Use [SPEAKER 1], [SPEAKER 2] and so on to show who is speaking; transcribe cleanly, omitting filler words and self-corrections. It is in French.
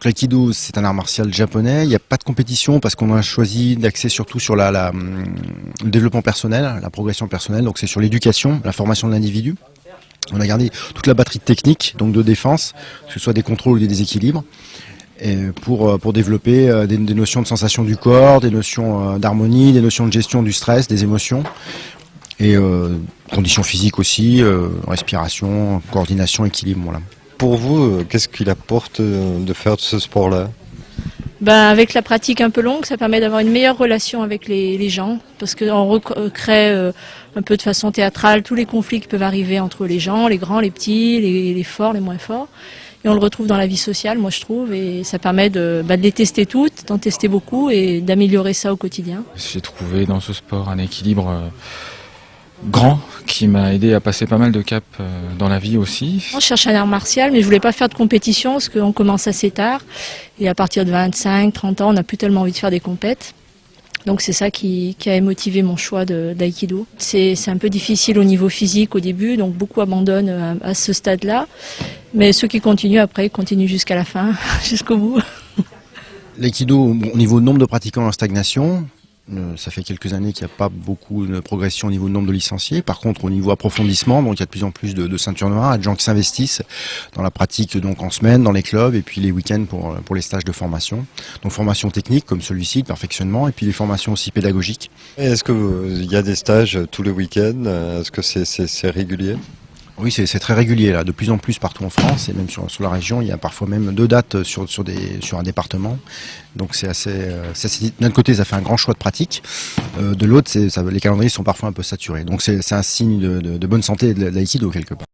[SPEAKER 1] L'aïkido, c'est un art martial japonais. Il n'y a pas de compétition parce qu'on a choisi d'axer surtout sur le développement personnel, la progression personnelle. Donc c'est sur l'éducation, la formation de l'individu. On a gardé toute la batterie de techniques, donc de défense, que ce soit des contrôles ou des déséquilibres, et pour développer des notions de sensation du corps, des notions d'harmonie, des notions de gestion du stress, des émotions, et conditions physiques aussi, respiration, coordination, équilibre. Voilà.
[SPEAKER 2] Pour vous, qu'est-ce qu'il apporte de faire ce sport-là?
[SPEAKER 3] Avec la pratique un peu longue, ça permet d'avoir une meilleure relation avec les gens, parce qu'on recrée un peu de façon théâtrale tous les conflits qui peuvent arriver entre les gens, les grands, les petits, les forts, les moins forts. Et on le retrouve dans la vie sociale, moi je trouve, et ça permet de les tester toutes, d'en tester beaucoup et d'améliorer ça au quotidien.
[SPEAKER 4] J'ai trouvé dans ce sport un équilibre grand qui m'a aidé à passer pas mal de caps dans la vie aussi.
[SPEAKER 3] Je cherche un art martial, mais je voulais pas faire de compétition parce qu'on commence assez tard. Et à partir de 25, 30 ans, on n'a plus tellement envie de faire des compètes. Donc c'est ça qui a motivé mon choix d'aïkido. C'est un peu difficile au niveau physique au début, donc beaucoup abandonnent à ce stade-là. Mais ceux qui continuent après, continuent jusqu'à la fin, jusqu'au bout.
[SPEAKER 1] L'aïkido, au niveau nombre de pratiquants en stagnation, ça fait quelques années qu'il n'y a pas beaucoup de progression au niveau du nombre de licenciés. Par contre, au niveau approfondissement, donc il y a de plus en plus de ceintures noires, de gens qui s'investissent dans la pratique donc en semaine, dans les clubs, et puis les week-ends pour les stages de formation. Donc formation technique comme celui-ci, de perfectionnement, et puis les formations aussi pédagogiques.
[SPEAKER 2] Est-ce qu'il y a des stages tous les week-ends? Est-ce que c'est régulier?
[SPEAKER 1] Oui, c'est très régulier là, de plus en plus partout en France et même sur la région. Il y a parfois même 2 dates sur un département. Donc c'est assez. D'un côté, ça fait un grand choix de pratique. De l'autre, les calendriers sont parfois un peu saturés. Donc c'est un signe de bonne santé de l'aïkido quelque part.